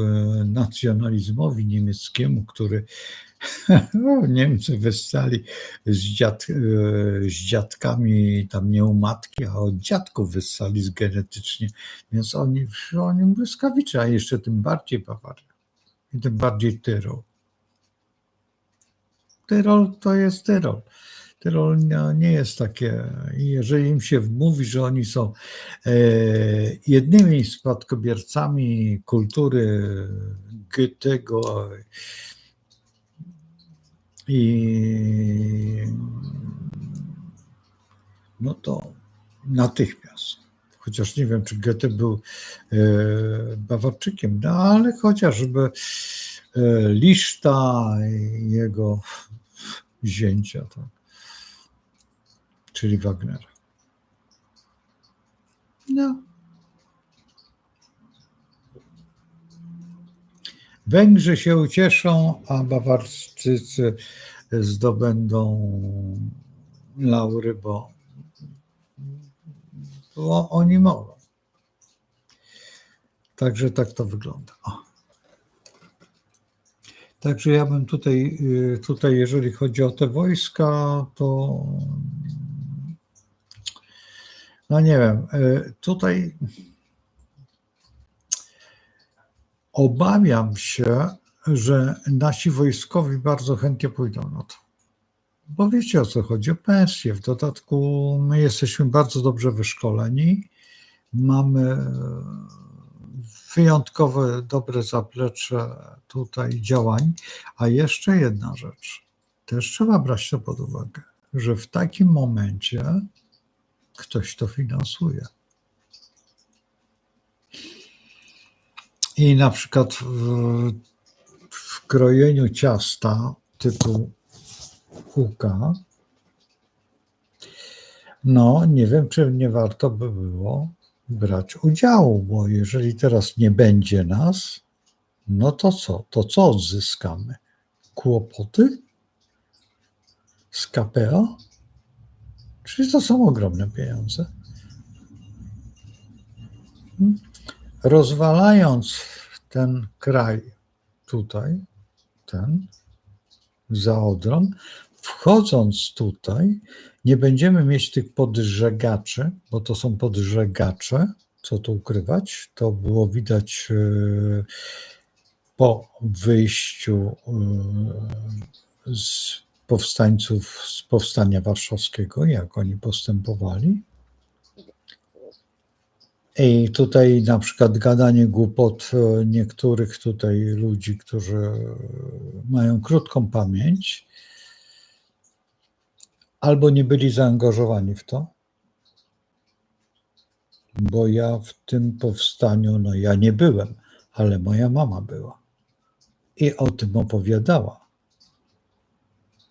A: nacjonalizmowi niemieckiemu, który Niemcy wyssali z dziadkami, tam nie u matki, a od dziadków wyssali genetycznie, więc oni błyskawicze, a jeszcze tym bardziej Bawaria i tym bardziej Tyrol. Tyrol to jest Tyrol. Tyrol nie jest takie, jeżeli im się mówi, że oni są jednymi spadkobiercami kultury Goethego i no to natychmiast. Chociaż nie wiem, czy Goethe był Bawarczykiem, no ale chociażby Liszta i jego zięcia, to, czyli Wagnera. No. Węgrzy się ucieszą, a Bawarczycy zdobędą laury, bo oni mogą. Także tak to wygląda. Także ja bym tutaj, jeżeli chodzi o te wojska, to no nie wiem, tutaj Obawiam się, że nasi wojskowi bardzo chętnie pójdą na to. Bo wiecie, o co chodzi, o pensję. W dodatku my jesteśmy bardzo dobrze wyszkoleni, mamy wyjątkowe, dobre zaplecze tutaj działań. A jeszcze jedna rzecz, też trzeba brać to pod uwagę, że w takim momencie ktoś to finansuje. I na przykład w krojeniu ciasta typu UK, no nie wiem, czy nie warto by było brać udziału, bo jeżeli teraz nie będzie nas, no to co? To co odzyskamy? Kłopoty z KPO? Czyli to są ogromne pieniądze. Rozwalając ten kraj tutaj, ten za Odrą, wchodząc tutaj, nie będziemy mieć tych podżegaczy, bo to są podżegacze, co tu ukrywać, to było widać po wyjściu z powstańców z Powstania Warszawskiego, jak oni postępowali. I tutaj na przykład gadanie głupot niektórych tutaj ludzi, którzy mają krótką pamięć, albo nie byli zaangażowani w to, bo ja w tym powstaniu, no ja nie byłem, ale moja mama była i o tym opowiadała.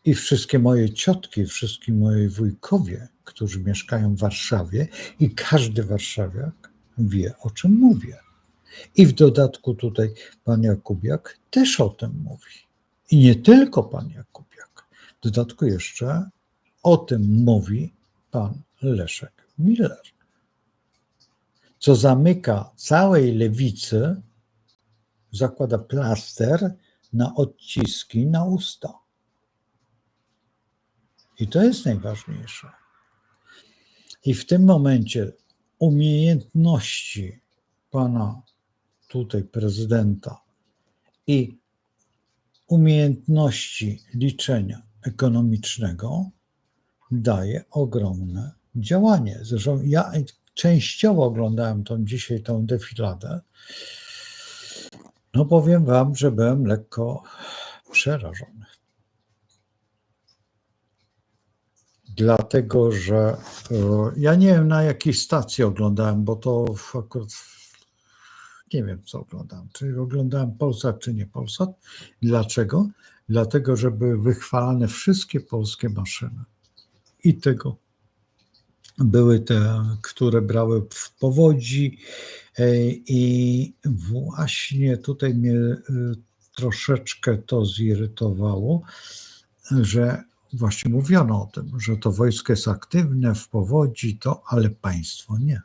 A: I wszystkie moje ciotki, wszystkie moje wujkowie, którzy mieszkają w Warszawie i każdy warszawiak wie, o czym mówię. I w dodatku tutaj pan Jakubiak też o tym mówi. I nie tylko pan Jakubiak. W dodatku jeszcze o tym mówi pan Leszek Miller, co zamyka całej lewicy, zakłada plaster na odciski na usta. I to jest najważniejsze. I w tym momencie umiejętności pana tutaj prezydenta i umiejętności liczenia ekonomicznego daje ogromne działanie. Zresztą ja częściowo oglądałem dzisiaj tą defiladę. No powiem wam, że byłem lekko przerażony. Dlatego, że ja nie wiem, na jakiej stacji oglądałem, bo to akurat nie wiem, co oglądałem. Czy oglądałem Polsat, czy nie Polsat. Dlaczego? Dlatego, że były wychwalane wszystkie polskie maszyny. I tego były te, które brały w powodzi. I właśnie tutaj mnie troszeczkę to zirytowało, że właśnie mówiono o tym, że to wojsko jest aktywne w powodzi, ale państwo nie.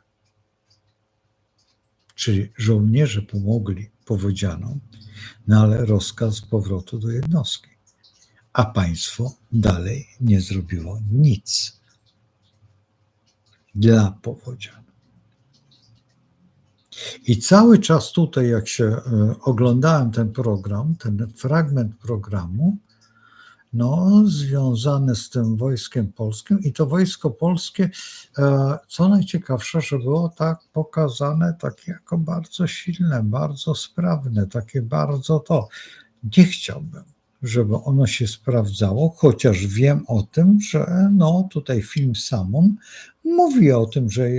A: Czyli żołnierze pomogli powodzianom, no ale rozkaz powrotu do jednostki. A państwo dalej nie zrobiło nic dla powodzian. I cały czas tutaj, jak się oglądałem ten program, ten fragment programu, no, związane z tym wojskiem polskim, i to wojsko polskie, co najciekawsze, że było tak pokazane takie jako bardzo silne, bardzo sprawne, takie bardzo to. Nie chciałbym, żeby ono się sprawdzało, chociaż wiem o tym, że no, tutaj film Samum mówi o tym, że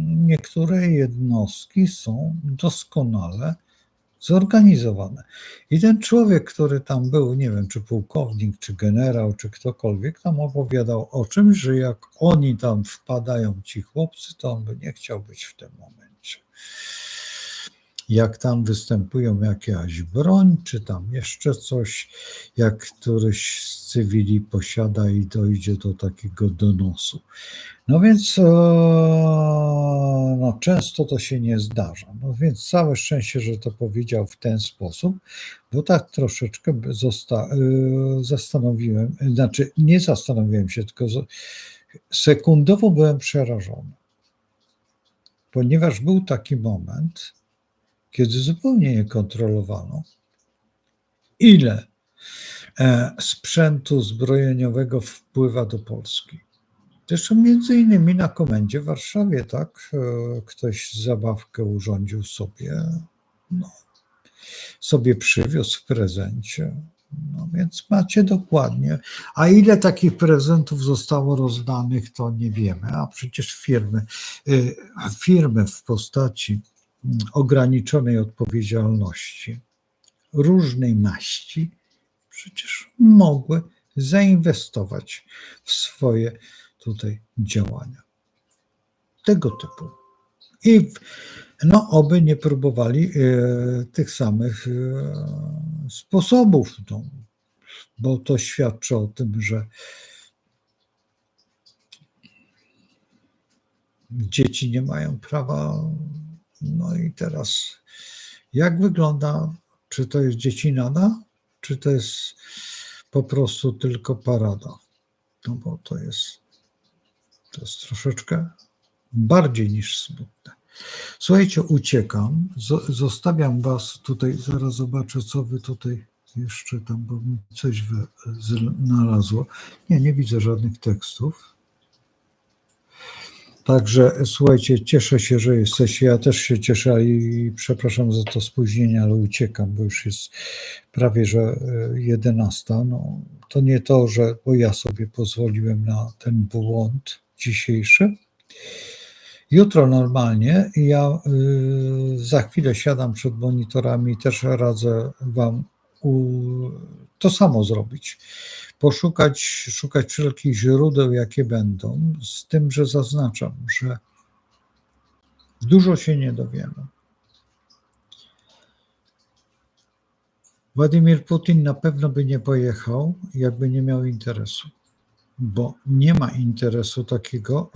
A: niektóre jednostki są doskonale zorganizowane. I ten człowiek, który tam był, nie wiem, czy pułkownik, czy generał, czy ktokolwiek, tam opowiadał o czymś, że jak oni tam wpadają, ci chłopcy, to on by nie chciał być w tym momencie. Jak tam występują jakaś broń, czy tam jeszcze coś, jak któryś z cywili posiada i dojdzie do takiego donosu. No więc no, często to się nie zdarza. No więc całe szczęście, że to powiedział w ten sposób, bo tak troszeczkę zastanowiłem, znaczy nie zastanowiłem się, tylko sekundowo byłem przerażony. Ponieważ był taki moment, kiedy zupełnie nie kontrolowano, ile sprzętu zbrojeniowego wpływa do Polski. Zresztą między innymi na komendzie w Warszawie, tak, ktoś zabawkę urządził sobie, no, sobie przywiózł w prezencie. No więc macie dokładnie. A ile takich prezentów zostało rozdanych, to nie wiemy. A przecież firmy w postaci ograniczonej odpowiedzialności różnej maści przecież mogły zainwestować w swoje tutaj działania tego typu. I no, oby nie próbowali tych samych sposobów, no, bo to świadczy o tym, że dzieci nie mają prawa. No i teraz jak wygląda, czy to jest dziecinada, czy to jest po prostu tylko parada? No bo to jest troszeczkę bardziej niż smutne. Słuchajcie, uciekam, zostawiam was tutaj, zaraz zobaczę, co wy tutaj jeszcze tam, bo mi coś znalazło. Nie widzę żadnych tekstów. Także słuchajcie, cieszę się, że jesteście, ja też się cieszę i przepraszam za to spóźnienie, ale uciekam, bo już jest prawie, że 11. No, to nie to, bo ja sobie pozwoliłem na ten błąd dzisiejszy. Jutro normalnie ja za chwilę siadam przed monitorami i też radzę wam to samo zrobić. Szukać wszelkich źródeł, jakie będą, z tym, że zaznaczam, że dużo się nie dowiemy. Władimir Putin na pewno by nie pojechał, jakby nie miał interesu, bo nie ma interesu takiego,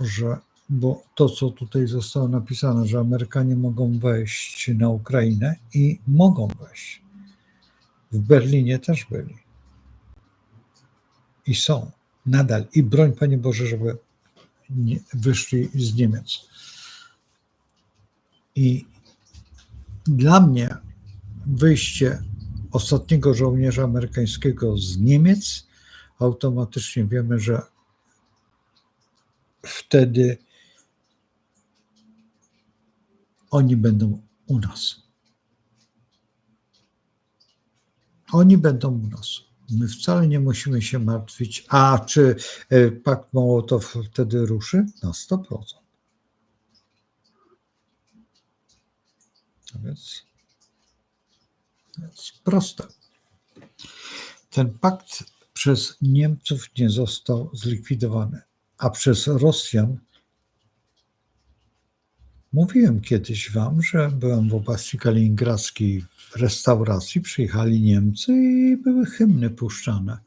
A: bo to, co tutaj zostało napisane, że Amerykanie mogą wejść na Ukrainę i mogą wejść. W Berlinie też byli. I są nadal. I broń, Panie Boże, żeby wyszli z Niemiec. I dla mnie wyjście ostatniego żołnierza amerykańskiego z Niemiec, automatycznie wiemy, że wtedy oni będą u nas. Oni będą u nas. My wcale nie musimy się martwić, a czy pakt Mołotow wtedy ruszy? Na 100%. Więc proste. Ten pakt przez Niemców nie został zlikwidowany, a przez Rosjan. Mówiłem kiedyś wam, że byłem w Oblast Kaliningradzkiej w restauracji, przyjechali Niemcy i były hymny puszczane.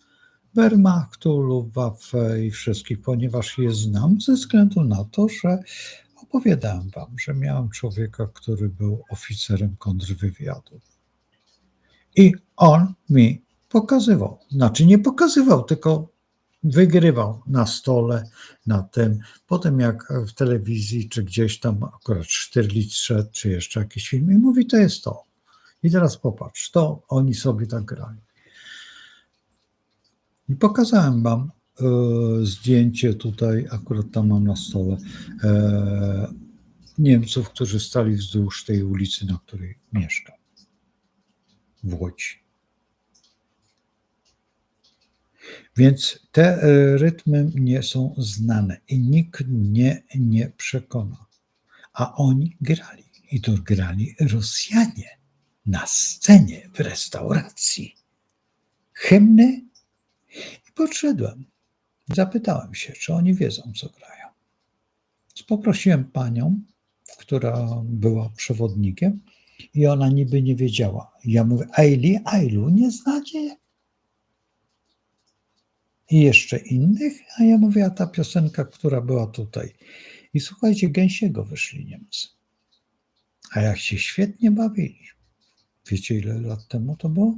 A: Wehrmachtu, Luftwaffe i wszystkich, ponieważ je znam ze względu na to, że opowiadałem wam, że miałem człowieka, który był oficerem kontrwywiadu. I on mi pokazywał, znaczy nie pokazywał, tylko wygrywał na stole, na tym. Potem jak w telewizji, czy gdzieś tam akurat Sztyrlic szedł, czy jeszcze jakiś film i mówi, to jest to. I teraz popatrz, to oni sobie tak grali. I pokazałem wam zdjęcie tutaj, akurat tam mam na stole, Niemców, którzy stali wzdłuż tej ulicy, na której mieszkam, w Łodzi. Więc te rytmy mnie są znane i nikt mnie nie przekona. A oni grali. I to grali Rosjanie na scenie w restauracji. Hymny. I podszedłem. Zapytałem się, czy oni wiedzą, co grają. Poprosiłem panią, która była przewodnikiem i ona niby nie wiedziała. Ja mówię, Ailu, nie znacie? I jeszcze innych, a ja mówię, a ta piosenka, która była tutaj. I słuchajcie, Gęsiego wyszli Niemcy. A jak się świetnie bawili. Wiecie, ile lat temu to było?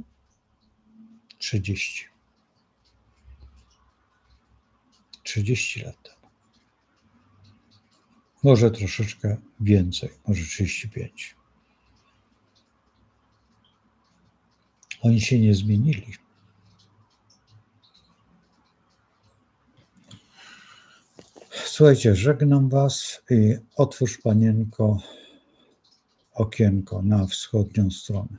A: 30. 30 lat temu. Może troszeczkę więcej, może 35. Oni się nie zmienili. Słuchajcie, żegnam was i otwórz, panienko, okienko na wschodnią stronę.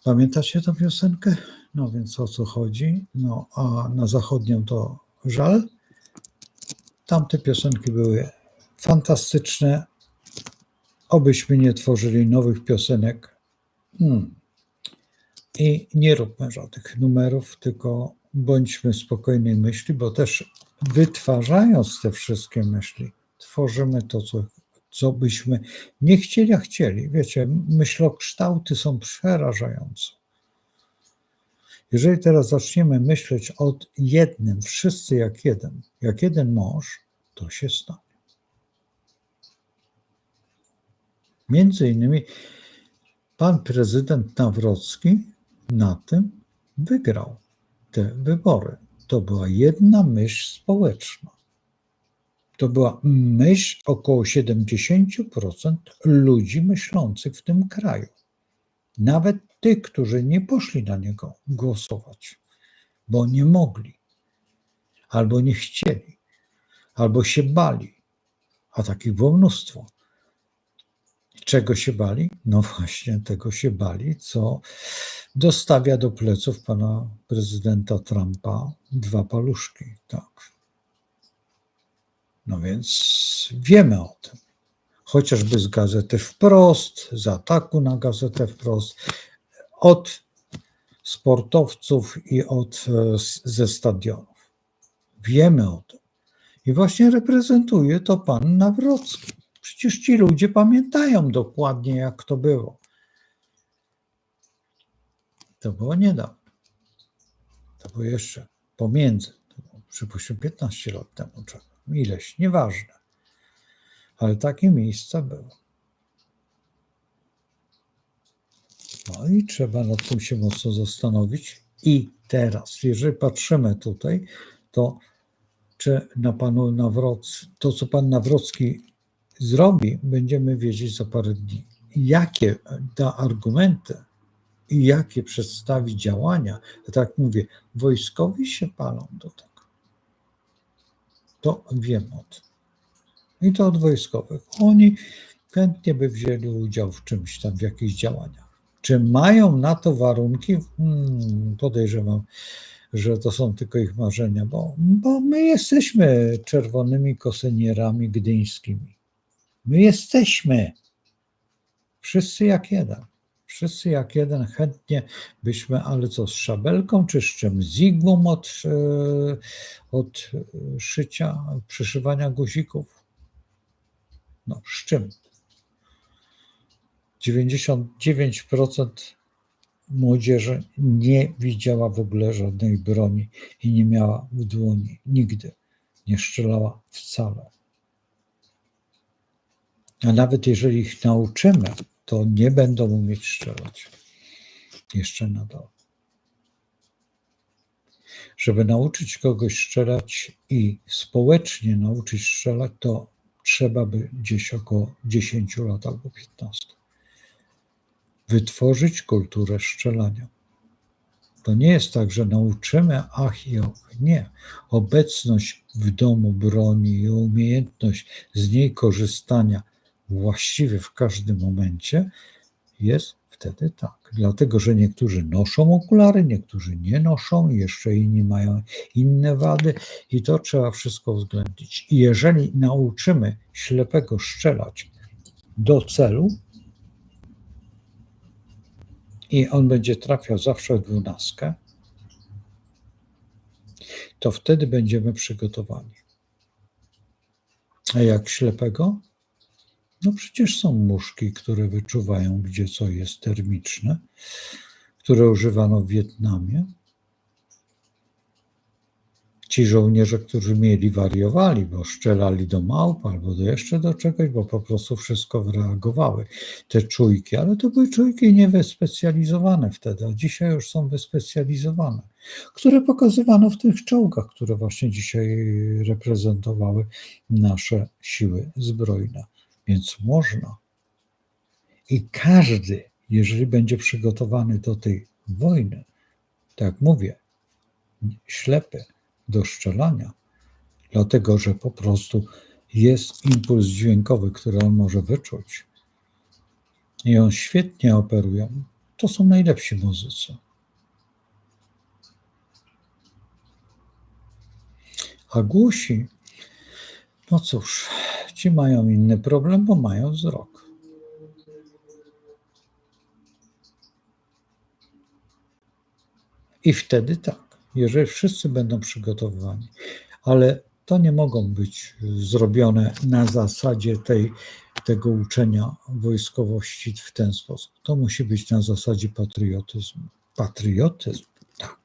A: Pamiętacie tę piosenkę? No więc o co chodzi? No a na zachodnią to żal. Tamte piosenki były fantastyczne. Obyśmy nie tworzyli nowych piosenek. I nie róbmy żadnych numerów, tylko bądźmy spokojnej myśli, bo też wytwarzając te wszystkie myśli, tworzymy to, co byśmy nie chcieli, a chcieli. Wiecie, myślokształty są przerażające. Jeżeli teraz zaczniemy myśleć o jednym, wszyscy jak jeden mąż, to się stanie. Między innymi pan prezydent Nawrocki na tym wygrał te wybory. To była jedna myśl społeczna. To była myśl około 70% ludzi myślących w tym kraju. Nawet tych, którzy nie poszli na niego głosować, bo nie mogli, albo nie chcieli, albo się bali, a takich było mnóstwo. Czego się bali? No właśnie tego się bali, co dostawia do pleców pana prezydenta Trumpa 2 paluszki. Tak. No więc wiemy o tym. Chociażby z Gazety Wprost, z ataku na Gazetę Wprost, od sportowców i ze stadionów. Wiemy o tym. I właśnie reprezentuje to pan Nawrocki. Przecież ci ludzie pamiętają dokładnie, jak to było. To było niedawno. To było jeszcze pomiędzy, przypuśćmy 15 lat temu, ileś, nieważne. Ale takie miejsca były. No i trzeba nad tym się mocno zastanowić. I teraz, jeżeli patrzymy tutaj, to czy na panu to, co pan Nawrocki zrobi, będziemy wiedzieć za parę dni. Jakie da argumenty i jakie przedstawi działania, tak jak mówię, wojskowi się palą do tego. To wiem o tym. I to od wojskowych. Oni chętnie by wzięli udział w czymś tam, w jakichś działaniach. Czy mają na to warunki? Podejrzewam, że to są tylko ich marzenia, bo my jesteśmy czerwonymi kosynierami gdyńskimi. My jesteśmy. Wszyscy jak jeden. Wszyscy jak jeden chętnie byśmy, ale co, z szabelką czy z czym? Z igłą od szycia, przyszywania guzików? No, z czym? 99% młodzieży nie widziała w ogóle żadnej broni i nie miała w dłoni nigdy. Nie strzelała wcale. A nawet jeżeli ich nauczymy, to nie będą umieć strzelać. Jeszcze nadal. Żeby nauczyć kogoś strzelać i społecznie nauczyć strzelać, to trzeba by gdzieś około 10 lat albo 15. Wytworzyć kulturę strzelania. To nie jest tak, że nauczymy ach i och. Nie. Obecność w domu broni i umiejętność z niej korzystania właściwie w każdym momencie jest wtedy tak. Dlatego, że niektórzy noszą okulary, niektórzy nie noszą, jeszcze inni mają inne wady i to trzeba wszystko uwzględnić. I jeżeli nauczymy ślepego strzelać do celu i on będzie trafiał zawsze w 12, to wtedy będziemy przygotowani. A jak ślepego? No przecież są muszki, które wyczuwają, gdzie co jest termiczne, które używano w Wietnamie. Ci żołnierze, którzy mieli, wariowali, bo strzelali do małp albo jeszcze do czegoś, bo po prostu wszystko wyreagowały. Te czujki, ale to były czujki niewyspecjalizowane wtedy, a dzisiaj już są wyspecjalizowane, które pokazywano w tych czołgach, które właśnie dzisiaj reprezentowały nasze siły zbrojne. Więc można. I każdy, jeżeli będzie przygotowany do tej wojny, tak jak mówię, ślepy do strzelania, dlatego że po prostu jest impuls dźwiękowy, który on może wyczuć i on świetnie operuje. To są najlepsi muzycy. A głusi, no cóż, ci mają inny problem, bo mają wzrok. I wtedy tak, jeżeli wszyscy będą przygotowani, ale to nie mogą być zrobione na zasadzie tego uczenia wojskowości w ten sposób. To musi być na zasadzie patriotyzmu. Patriotyzm, tak,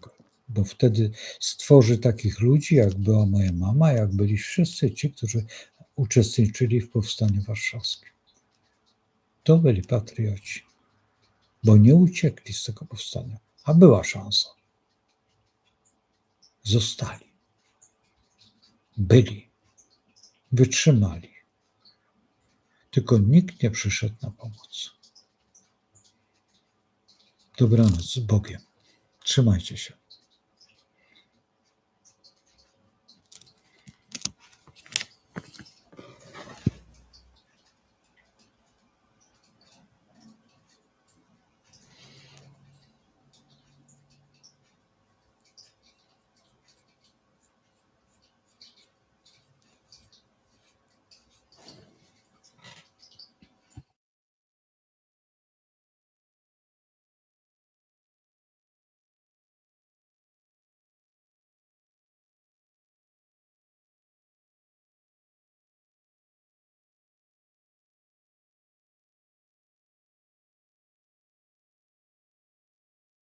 A: bo wtedy stworzy takich ludzi, jak była moja mama, jak byli wszyscy ci, którzy uczestniczyli w powstaniu warszawskim. To byli patrioci, bo nie uciekli z tego powstania, a była szansa. Zostali, byli, wytrzymali. Tylko nikt nie przyszedł na pomoc. Dobranoc z Bogiem. Trzymajcie się.